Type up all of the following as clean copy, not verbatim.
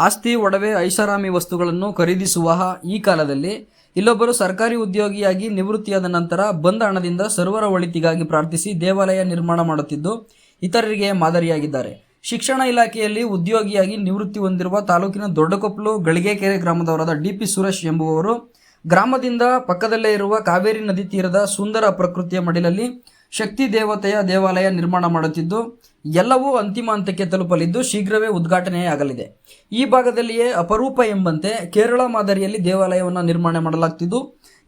ಆಸ್ತಿ, ಒಡವೆ, ಐಷಾರಾಮಿ ವಸ್ತುಗಳನ್ನು ಖರೀದಿಸುವ ಈ ಕಾಲದಲ್ಲಿ ಇಲ್ಲೊಬ್ಬರು ಸರ್ಕಾರಿ ಉದ್ಯೋಗಿಯಾಗಿ ನಿವೃತ್ತಿಯಾದ ನಂತರ ಬಂದ ಹಣದಿಂದ ಸರ್ವರ ಒಳಿತಿಗಾಗಿ ಪ್ರಾರ್ಥಿಸಿ ದೇವಾಲಯ ನಿರ್ಮಾಣ ಮಾಡುತ್ತಿದ್ದು ಇತರರಿಗೆ ಮಾದರಿಯಾಗಿದ್ದಾರೆ. ಶಿಕ್ಷಣ ಇಲಾಖೆಯಲ್ಲಿ ಉದ್ಯೋಗಿಯಾಗಿ ನಿವೃತ್ತಿ ಹೊಂದಿರುವ ತಾಲೂಕಿನ ದೊಡ್ಡಕೊಪ್ಪಲು ಗಳಿಗೆಕೆರೆ ಗ್ರಾಮದವರಾದ ಡಿ.ಪಿ. ಸುರೇಶ್ ಎಂಬುವವರು ಗ್ರಾಮದಿಂದ ಪಕ್ಕದಲ್ಲೇ ಇರುವ ಕಾವೇರಿ ನದಿ ತೀರದ ಸುಂದರ ಪ್ರಕೃತಿಯ ಮಡಿಲಲ್ಲಿ ಶಕ್ತಿ ದೇವತೆಯ ದೇವಾಲಯ ನಿರ್ಮಾಣ ಮಾಡುತ್ತಿದ್ದು ಎಲ್ಲವೂ ಅಂತಿಮ ಹಂತಕ್ಕೆ ತಲುಪಲಿದ್ದು ಶೀಘ್ರವೇ ಉದ್ಘಾಟನೆಯಾಗಲಿದೆ. ಈ ಭಾಗದಲ್ಲಿಯೇ ಅಪರೂಪ ಎಂಬಂತೆ ಕೇರಳ ಮಾದರಿಯಲ್ಲಿ ದೇವಾಲಯವನ್ನು ನಿರ್ಮಾಣ ಮಾಡಲಾಗ್ತಿದ್ದು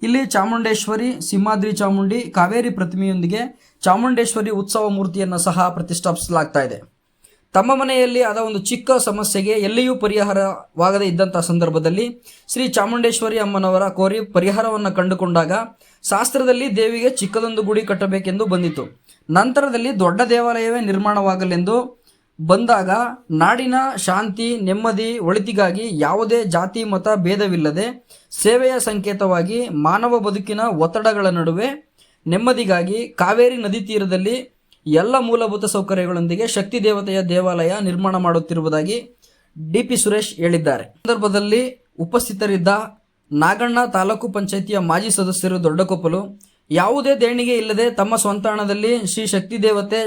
ಇಲ್ಲಿ ಚಾಮುಂಡೇಶ್ವರಿ, ಸಿಂಹಾದ್ರಿ ಚಾಮುಂಡಿ, ಕಾವೇರಿ ಪ್ರತಿಮೆಯೊಂದಿಗೆ ಚಾಮುಂಡೇಶ್ವರಿ ಉತ್ಸವ ಮೂರ್ತಿಯನ್ನು ಸಹ ಪ್ರತಿಷ್ಠಾಪಿಸಲಾಗ್ತಾ ಇದೆ. ತಮ್ಮ ಮನೆಯಲ್ಲಿ ಆದ ಒಂದು ಚಿಕ್ಕ ಸಮಸ್ಯೆಗೆ ಎಲ್ಲಿಯೂ ಪರಿಹಾರವಾಗದೇ ಇದ್ದಂತಹ ಸಂದರ್ಭದಲ್ಲಿ ಶ್ರೀ ಚಾಮುಂಡೇಶ್ವರಿ ಅಮ್ಮನವರ ಕೋರಿ ಪರಿಹಾರವನ್ನು ಕಂಡುಕೊಂಡಾಗ ಶಾಸ್ತ್ರದಲ್ಲಿ ದೇವಿಗೆ ಚಿಕ್ಕದೊಂದು ಗುಡಿ ಕಟ್ಟಬೇಕೆಂದು ಬಂದಿತು. ನಂತರದಲ್ಲಿ ದೊಡ್ಡ ದೇವಾಲಯವೇ ನಿರ್ಮಾಣವಾಗಲೆಂದು ಬಂದಾಗ ನಾಡಿನ ಶಾಂತಿ, ನೆಮ್ಮದಿ, ಒಳಿತಿಗಾಗಿ ಯಾವುದೇ ಜಾತಿ ಮತ ಭೇದವಿಲ್ಲದೆ ಸೇವೆಯ ಸಂಕೇತವಾಗಿ ಮಾನವ ಬದುಕಿನ ಒತ್ತಡಗಳ ನಡುವೆ ನೆಮ್ಮದಿಗಾಗಿ ಕಾವೇರಿ ನದಿ ತೀರದಲ್ಲಿ ಎಲ್ಲ ಮೂಲಭೂತ ಸೌಕರ್ಯಗಳೊಂದಿಗೆ ಶಕ್ತಿ ದೇವತೆಯ ದೇವಾಲಯ ನಿರ್ಮಾಣ ಮಾಡುತ್ತಿರುವುದಾಗಿ ಡಿ.ಪಿ. ಸುರೇಶ್ ಹೇಳಿದ್ದಾರೆ. ಸಂದರ್ಭದಲ್ಲಿ ಉಪಸ್ಥಿತರಿದ್ದ ನಾಗಣ್ಣ, ತಾಲೂಕು ಪಂಚಾಯಿತಿಯ ಮಾಜಿ ಸದಸ್ಯರು ದೊಡ್ಡಕೊಪ್ಪಲು, ಯಾವುದೇ ದೇಣಿಗೆ ಇಲ್ಲದೆ ತಮ್ಮ ಸ್ವಂತ ಹಣದಲ್ಲಿ ಶ್ರೀ ಶಕ್ತಿ ದೇವತೆ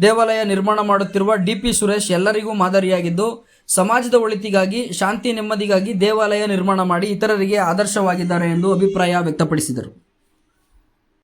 ದೇವಾಲಯ ನಿರ್ಮಾಣ ಮಾಡುತ್ತಿರುವ ಡಿ.ಪಿ. ಸುರೇಶ್ ಎಲ್ಲರಿಗೂ ಮಾದರಿಯಾಗಿದ್ದು ಸಮಾಜದ ಒಳಿತಿಗಾಗಿ, ಶಾಂತಿ ನೆಮ್ಮದಿಗಾಗಿ ದೇವಾಲಯ ನಿರ್ಮಾಣ ಮಾಡಿ ಇತರರಿಗೆ ಆದರ್ಶವಾಗಿದ್ದಾರೆ ಎಂದು ಅಭಿಪ್ರಾಯ ವ್ಯಕ್ತಪಡಿಸಿದರು.